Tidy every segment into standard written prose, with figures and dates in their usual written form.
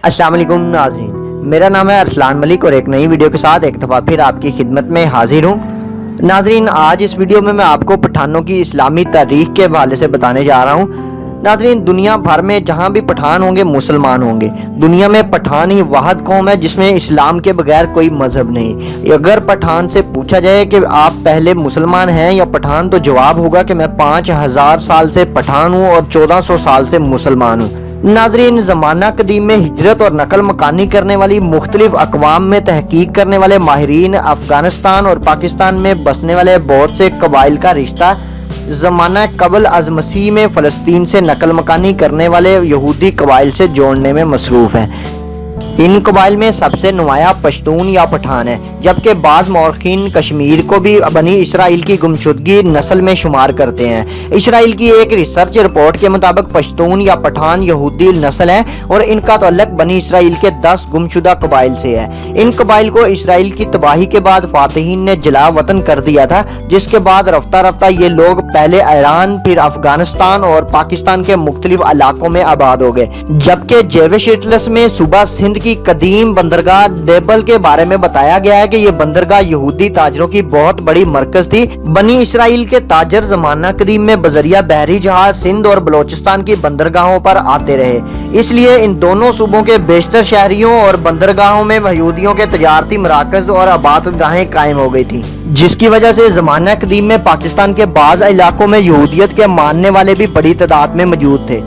अस्सलाम वालेकुम नाज़रीन, मेरा नाम है अरसलान मलिक और एक नई वीडियो के साथ एक दफ़ा फिर आपकी खिदमत में हाजिर हूँ। नाज़रीन, आज इस वीडियो में मैं आपको पठानों की इस्लामी तारीख के हवाले से बताने जा रहा हूँ। नाज़रीन, दुनिया भर में जहाँ भी पठान होंगे मुसलमान होंगे। दुनिया में पठान ही वाहिद कौम है जिसमें इस्लाम के बगैर कोई मजहब नहीं। अगर पठान से पूछा जाए कि आप पहले मुसलमान हैं या पठान, तो जवाब होगा कि मैं 5000 साल से पठान हूँ और 1400 साल से मुसलमान हूँ। नाजरीन, ज़माना कदीम में हिजरत और नकल मकानी करने वाली मुख्तलिफ अक़वाम में तहकीक करने वाले माहिरीन अफ़गानिस्तान और पाकिस्तान में बसने वाले बहुत से कबाइल का रिश्ता ज़माना कबल अज़ मसीह में फ़लस्तीन से नकल मकानी करने वाले यहूदी कबाइल से जोड़ने में मसरूफ़ है। इन कबाइल में सबसे नुमाया पश्तून या पठान है, जबकि बाज़ मौरखीन कश्मीर को भी बनी इसराइल की गुमशुदगी नस्ल में शुमार करते हैं। इसराइल की एक रिसर्च रिपोर्ट के मुताबिक पश्तून या पठान यहूदी नस्ल है और इनका तअल्लुक बनी इसराइल के 10 गुमशुदा कबाइल से है। इन कबाइल को इसराइल की तबाही के बाद फातिहीन ने जला वतन कर दिया था, जिसके बाद रफ्ता रफ्ता ये लोग पहले ईरान, फिर अफगानिस्तान और पाकिस्तान के मुख्तलिफ इलाकों में आबाद हो गए। जबकि जेविश एटलस में सूबा सिंध की कदीम बंदरगाह डेबल के बारे में बताया गया है कि ये बंदरगाह यहूदी ताजरों की बहुत बड़ी मरकज थी। बनी इसराइल के ताजर ज़माना कदीम में बजरिया बहरी जहाज सिंध और बलोचिस्तान की बंदरगाहों पर आते रहे, इसलिए इन दोनों सूबों के बेशतर शहरियों और बंदरगाहों में यहूदियों के तजारती मराकज और आबादगाहें कायम हो गई थी, जिसकी वजह से ज़माना कदीम में पाकिस्तान के बाज़ इलाकों में यहूदियत के मानने वाले भी बड़ी तादाद में मौजूद थे।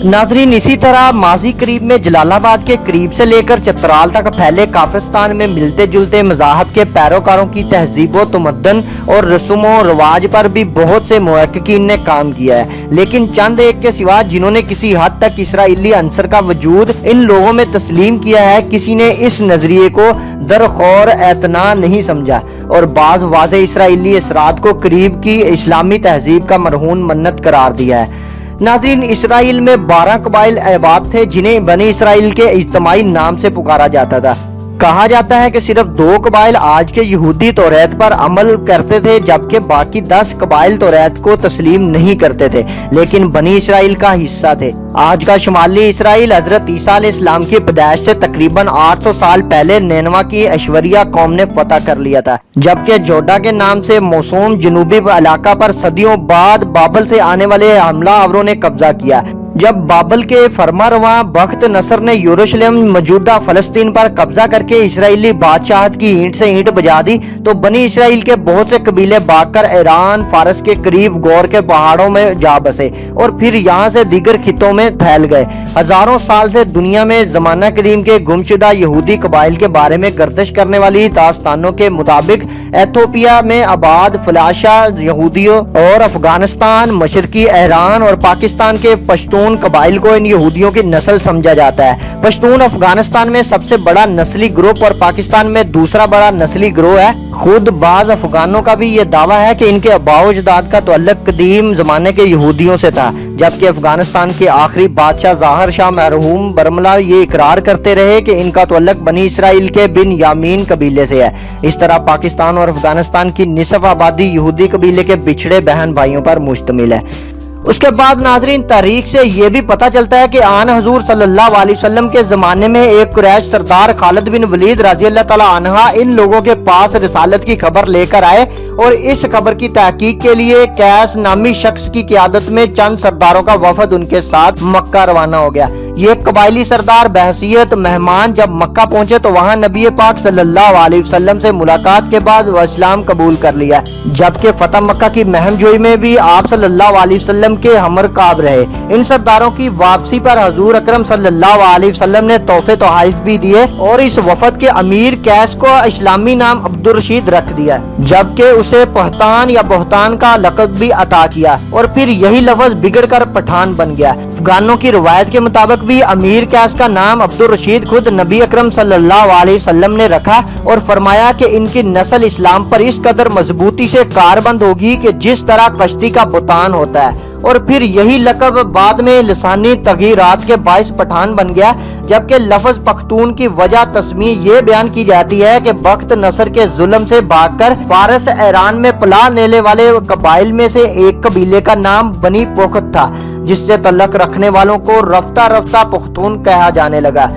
नाजरीन, इसी तरह माजी करीब में जलालाबाद के करीब से लेकर चतराल तक फैले काफिस्तान में मिलते जुलते मज़ाहब के पैरोकारों की तहजीब व तमद्दन और रस्म व रवाज पर भी बहुत से मुहक्किकीन ने काम किया है, लेकिन चंद एक के सिवा जिन्होंने किसी हद तक इसराइली अंसर का वजूद इन लोगों में तस्लीम किया है, किसी ने इस नजरिए को दरखौर एतना नहीं समझा और बाज़ वाज़े इसराइली असरात को करीब की इस्लामी तहजीब का मरहून मन्नत करार दिया है। नाज़रीन, इसराइल में 12 कबाइल आबाद थे जिन्हें बनी इसराइल के इज्तिमाई नाम से पुकारा जाता था। कहा जाता है कि सिर्फ 2 कबाइल आज के यहूदी तौरात पर अमल करते थे, जबकि बाकी 10 कबाइल तौरात को तस्लीम नहीं करते थे लेकिन बनी इसराइल का हिस्सा थे। आज का शुमाली इसराइल हजरत ईसा अलैहिस्सलाम की पैदाइश से तकरीबन 800 साल पहले नैनवा की ऐश्वर्या कौम ने फतह कर लिया था, जबकि जोडा के नाम से मौसूम जनूबी इलाका पर सदियों बाद बाबल से आने वाले हमला आवरों ने कब्जा किया। जब बाबल के फरमारवा बख्त नसर ने यरूशलेम मौजूदा फलस्तीन पर कब्जा करके इसराइली बादशाहत की ईंट से ईंट बजा दी, तो बनी इसराइल के बहुत से कबीले भागकर ईरान फारस के करीब गौर के पहाड़ों में जा बसे और फिर यहाँ से दीगर खितों में फैल गए। हजारों साल से दुनिया में ज़माना कदीम के गुमशुदा यहूदी कबाइल के बारे में गर्दिश करने वाली दास्तानों के मुताबिक एथोपिया में आबाद फलाशा यहूदियों और अफगानिस्तान, मशरकी ईरान और पाकिस्तान के पश्तून कबाइल को इन यहूदियों की नस्ल समझा जाता है। पश्तून अफगानिस्तान में सबसे बड़ा नस्ली ग्रुप और पाकिस्तान में दूसरा बड़ा नस्ली ग्रोह है। खुद बाज अफगानों का भी ये दावा है कि इनके अबाओ-अजदाद का तअल्लुक कदीम जमाने के यहूदियों से था, जबकि अफगानिस्तान के आखिरी बादशाह ज़ाहिर शाह मरहूम बरमला ये इकरार करते रहे कि इनका तअल्लुक बनी इसराइल के बिन यामीन कबीले से है। इस तरह पाकिस्तान और अफगानिस्तान की निसफ आबादी यहूदी कबीले के बिछड़े बहन भाइयों पर मुश्तमिल है। उसके बाद नाजरीन, तारीख से ये भी पता चलता है कि आन हजूर सल्लल्लाहु अलैहि वसल्लम के ज़माने में एक कुरैश सरदार खालिद बिन वलीद रज़ी अल्लाह तआला अन्हा इन लोगों के पास रिसालत की खबर लेकर आए और इस खबर की तहकीक के लिए कैस नामी शख्स की क़ियादत में चंद सरदारों का वफद उनके साथ मक्का रवाना हो गया। ये कबाइली सरदार बहसीयत मेहमान जब मक्का पहुंचे तो वहां नबी पाक सल्लल्लाहु अलैहि वसल्लम से मुलाकात के बाद वो इस्लाम कबूल कर लिया, जबकि फतह मक्का की महमजोई में भी आप सल्लल्लाहु अलैहि वसल्लम के हमरकाब रहे। इन सरदारों की वापसी पर हजूर अकरम सल्लल्लाहु अलैहि वसल्लम ने तोहफे तोहाइफ भी दिए और इस वफद के अमीर कैस को इस्लामी नाम अब्दुल रशीद रख दिया, जबकि उसे पहतान या बोहतान का लक़ब भी अता किया और फिर यही लफ्ज बिगड़ कर पठान बन गया। अफगानों की रवायत के मुताबिक भी अमीर कैस का नाम अब्दुल रशीद खुद नबी अकरम सल्लल्लाहु अलैहि वसल्लम ने रखा और फरमाया कि इनकी नस्ल इस्लाम पर इस कदर मजबूती से कारबंद होगी कि जिस तरह कश्ती का बोतान होता है, और फिर यही लक़ब बाद में लिसानी तगीरात के बाइस पठान बन गया। जबकि लफ्ज पख्तून की वजह तस्मी ये बयान की जाती है कि बख्त नसर के जुल्म से भागकर फारस ईरान में पला लेने वाले कबाइल में से एक कबीले का नाम बनी पुख्त था, जिससे तल्लक रखने वालों को रफ्ता रफ्ता पुख्तून कहा जाने लगा।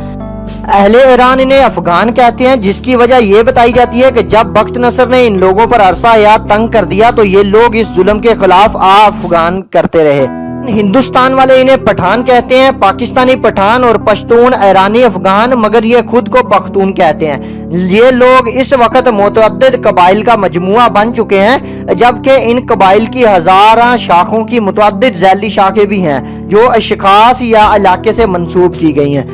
اہل ایران انہیں افغان کہتے ہیں، جس کی وجہ یہ بتائی جاتی ہے کہ جب بخت نصر نے ان لوگوں پر عرصہ حیات تنگ کر دیا تو یہ لوگ اس ظلم کے خلاف افغان کرتے رہے۔ ہندوستان والے انہیں پٹھان کہتے ہیں، پاکستانی پٹھان اور پشتون ایرانی افغان، مگر یہ خود کو پختون کہتے ہیں۔ یہ لوگ اس وقت متعدد قبائل کا مجموعہ بن چکے ہیں، جبکہ ان قبائل کی ہزارہ شاخوں کی متعدد ذیلی شاخیں بھی ہیں جو اشخاص یا علاقے سے منسوب کی گئی ہیں۔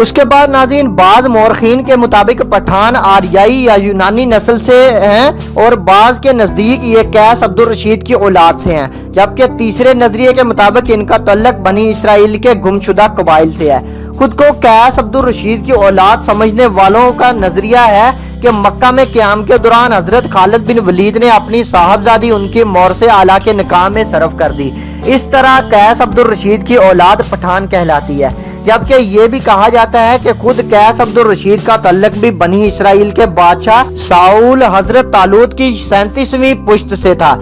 اس کے بعد ناظرین، بعض مورخین کے مطابق پٹھان آریائی یا یونانی نسل سے ہیں اور بعض کے نزدیک یہ قیس عبد الرشید کی اولاد سے ہیں، جبکہ تیسرے نظریے کے مطابق ان کا تعلق بنی اسرائیل کے گمشدہ قبائل سے ہے۔ خود کو قیس عبد الرشید کی اولاد سمجھنے والوں کا نظریہ ہے کہ مکہ میں قیام کے دوران حضرت خالد بن ولید نے اپنی صاحبزادی ان کی مورث اعلیٰ کے نکاح میں صرف کر دی۔ اس طرح قیس عبد الرشید کی اولاد پٹھان کہلاتی ہے، جبکہ یہ بھی کہا جاتا ہے کہ خود قیس عبد الرشید کا تعلق بھی بنی اسرائیل کے بادشاہ ساؤل حضرت طالوت کی 37ویں پشت سے تھا۔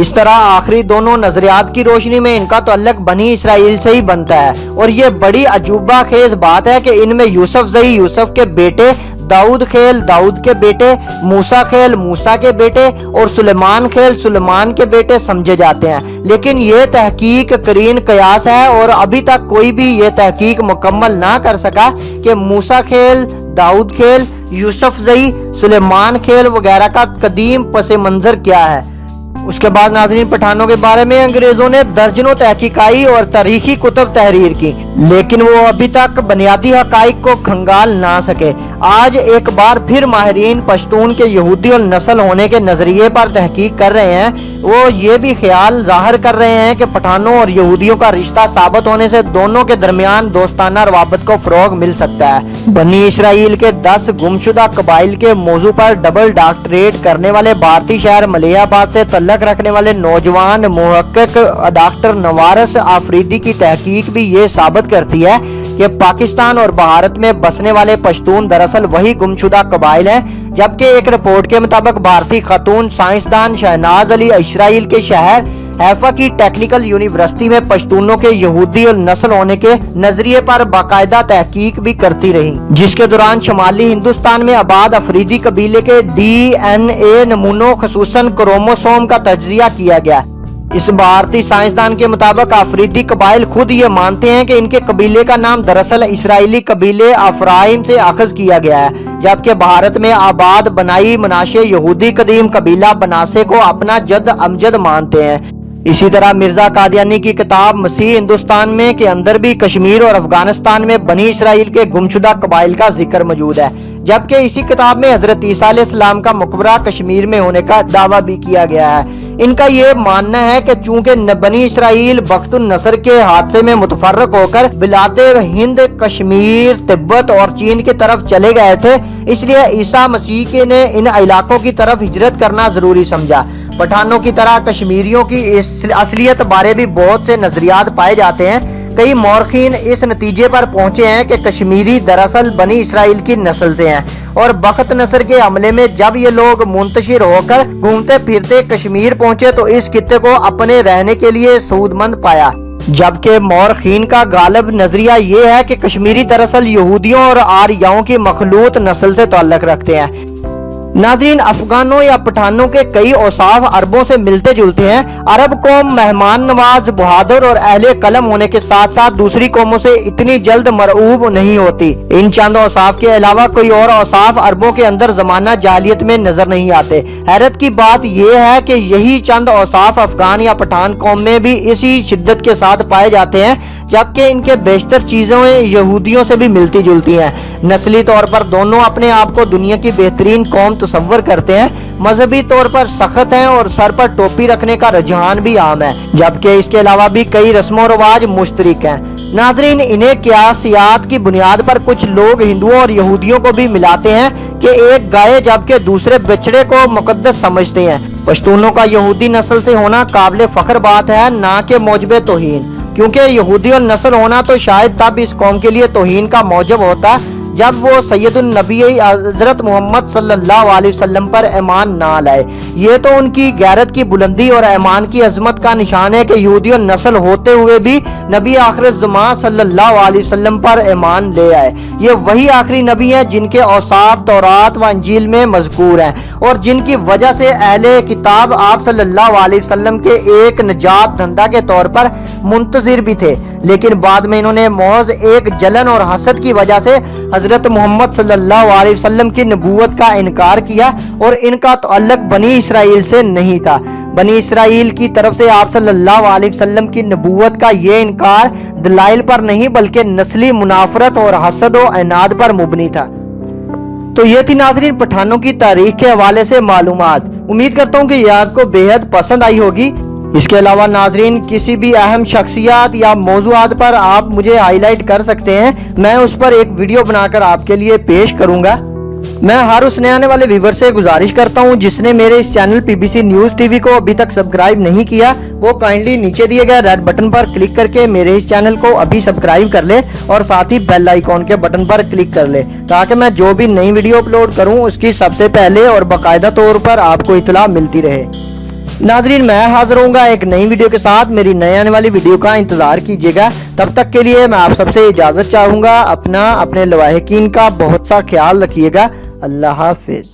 اس طرح آخری دونوں نظریات کی روشنی میں ان کا تعلق بنی اسرائیل سے ہی بنتا ہے، اور یہ بڑی عجوبہ خیز بات ہے کہ ان میں یوسف زئی یوسف کے بیٹے، داؤد خیل داؤد کے بیٹے، موسیٰ خیل موسیٰ کے بیٹے اور سلیمان خیل سلیمان کے بیٹے سمجھے جاتے ہیں، لیکن یہ تحقیق کرین قیاس ہے اور ابھی تک کوئی بھی یہ تحقیق مکمل نہ کر سکا کہ موسیٰ خیل، داؤد خیل، یوسف زئی، سلیمان خیل وغیرہ کا قدیم پس منظر کیا ہے۔ اس کے بعد ناظرین، پٹھانوں کے بارے میں انگریزوں نے درجنوں تحقیقاتی اور تاریخی کتب تحریر کی، لیکن وہ ابھی تک بنیادی حقائق کو کھنگال نہ سکے۔ آج ایک بار پھر ماہرین پشتون کے یہودی النسل ہونے کے نظریے پر تحقیق کر رہے ہیں۔ وہ یہ بھی خیال ظاہر کر رہے ہیں کہ پٹھانوں اور یہودیوں کا رشتہ ثابت ہونے سے دونوں کے درمیان دوستانہ روابط کو فروغ مل سکتا ہے۔ بنی اسرائیل کے 10 گمشدہ قبائل کے موضوع پر ڈبل ڈاکٹریٹ کرنے والے بھارتی شہر ملیح آباد سے تعلق رکھنے والے نوجوان محقق ڈاکٹر نوارس آفریدی کی تحقیق بھی یہ ثابت کرتی ہے کہ پاکستان اور بھارت میں بسنے والے پشتون دراصل وہی گمشدہ قبائل ہیں، جبکہ ایک رپورٹ کے مطابق بھارتی خاتون سائنسدان شہناز علی اسرائیل کے شہر حیفا کی ٹیکنیکل یونیورسٹی میں پشتونوں کے یہودی النسل ہونے کے نظریے پر باقاعدہ تحقیق بھی کرتی رہی، جس کے دوران شمالی ہندوستان میں آباد افریدی قبیلے کے DNA نمونوں خصوصاً کروموسوم کا تجزیہ کیا گیا۔ اس بھارتی سائنسدان کے مطابق افریدی قبائل خود یہ مانتے ہیں کہ ان کے قبیلے کا نام دراصل اسرائیلی قبیلے افرائم سے اخذ کیا گیا ہے، جبکہ بھارت میں آباد بنائی مناشے یہودی قدیم قبیلہ بناسے کو اپنا جد امجد مانتے ہیں۔ اسی طرح مرزا قادیانی کی کتاب مسیح ہندوستان میں کے اندر بھی کشمیر اور افغانستان میں بنی اسرائیل کے گمشدہ قبائل کا ذکر موجود ہے، جبکہ اسی کتاب میں حضرت عیسیٰ علیہ السلام کا مقبرہ کشمیر میں ہونے کا دعویٰ بھی کیا گیا ہے۔ ان کا یہ ماننا ہے کہ چونکہ بنی اسرائیل بخت النصر کے حادثے میں متفرق ہو کر بلاد ہند، کشمیر، تبت اور چین کی طرف چلے گئے تھے، اس لیے عیسیٰ مسیح نے ان علاقوں کی طرف ہجرت کرنا ضروری سمجھا۔ پٹھانوں کی طرح کشمیریوں کی اصلیت بارے بھی بہت سے نظریات پائے جاتے ہیں۔ کئی مورخین اس نتیجے پر پہنچے ہیں کہ کشمیری دراصل بنی اسرائیل کی نسل سے ہیں، اور بخت نصر کے حملے میں جب یہ لوگ منتشر ہو کر گھومتے پھرتے کشمیر پہنچے تو اس خطے کو اپنے رہنے کے لیے سود مند پایا، جبکہ مورخین کا غالب نظریہ یہ ہے کہ کشمیری دراصل یہودیوں اور آریاؤں کی مخلوط نسل سے تعلق رکھتے ہیں۔ ناظرین، افغانوں یا پٹھانوں کے کئی اوصاف عربوں سے ملتے جلتے ہیں۔ عرب قوم مہمان نواز، بہادر اور اہل قلم ہونے کے ساتھ ساتھ دوسری قوموں سے اتنی جلد مرعوب نہیں ہوتی۔ ان چند اوصاف کے علاوہ کوئی اور اوصاف عربوں کے اندر زمانہ جاہلیت میں نظر نہیں آتے۔ حیرت کی بات یہ ہے کہ یہی چند اوصاف افغان یا پٹھان قوم میں بھی اسی شدت کے ساتھ پائے جاتے ہیں، جبکہ ان کے بیشتر چیزیں یہودیوں سے بھی ملتی جلتی ہیں۔ نسلی طور پر دونوں اپنے آپ کو دنیا کی بہترین قوم تصور کرتے ہیں، مذہبی طور پر سخت ہیں اور سر پر ٹوپی رکھنے کا رجحان بھی عام ہے، جبکہ اس کے علاوہ بھی کئی رسم و رواج مشترک ہیں۔ ناظرین، انہیں قیاسیات کی بنیاد پر کچھ لوگ ہندوؤں اور یہودیوں کو بھی ملاتے ہیں کہ ایک گائے جبکہ دوسرے بچڑے کو مقدس سمجھتے ہیں۔ پشتونوں کا یہودی نسل سے ہونا قابل فخر بات ہے، نہ کہ موجب توہین، کیونکہ یہودی اور نسل ہونا تو شاید تب اس قوم کے لیے توہین کا موجب ہوتا जब वो सैयदुन नबी हज़रत मोहम्मद सल्लल्लाहु अलैहि वसल्लम पर ईमान ना लाए। ये तो उनकी गैरत की बुलंदी और ईमान की अजमत का निशान है कि यहूदियों नस्ल होते हुए भी नबी आखिर ज़मां सल्लल्लाहु अलैहि वसल्लम पर ईमान ले आए। ये वही आखिरी नबी हैं जिनके औसाफ तौरात व इंजील में मज़कूर हैं और जिनकी वजह से अहले किताब आप सल्लल्लाहु अलैहि वसल्लम के एक निजात धंधा के तौर पर मुंतज़िर भी थे, लेकिन बाद में इन्होंने महज एक जलन और हसद की वजह से हजरत मोहम्मद सल्लल्लाहु अलैहि वसल्लम की नबूवत का इनकार किया और इनका तअल्लुक बनी इसराइल से नहीं था। बनी इसराइल की तरफ से आप सल्लल्लाहु अलैहि वसल्लम की नबूवत का ये इनकार दलाइल पर नहीं बल्कि नस्ली मुनाफरत और हसद व इनाद पर मुबनी था। तो ये थी नाज़रीन पठानों की तारीख के हवाले से मालूमात। उम्मीद करता हूँ कि ये आपको बेहद पसंद आई होगी। इसके अलावा नाज़रीन किसी भी अहम शख्सियत या मौज़ूआत पर आप मुझे हाईलाइट कर सकते हैं, मैं उस पर एक वीडियो बनाकर आपके लिए पेश करूंगा। मैं हर उस नए आने वाले व्यूवर से गुजारिश करता हूं जिसने मेरे इस चैनल पीबीसी न्यूज़ टीवी को अभी तक सब्सक्राइब नहीं किया, वो काइंडली नीचे दिए गए रेड बटन पर क्लिक करके मेरे इस चैनल को अभी सब्सक्राइब कर ले और साथ ही बेल आइकॉन के बटन पर क्लिक कर ले ताकि मैं जो भी नई वीडियो अपलोड करूं उसकी सबसे पहले और बाकायदा तौर पर आपको इत्तला मिलती रहे। नाजरीन मैं हाजिर होऊंगा एक नई वीडियो के साथ। मेरी नए आने वाली वीडियो का इंतजार कीजिएगा। तब तक के लिए मैं आप सबसे इजाजत चाहूंगा। अपने लवाहिकीन का बहुत सा ख्याल रखिएगा। अल्लाह हाफिज।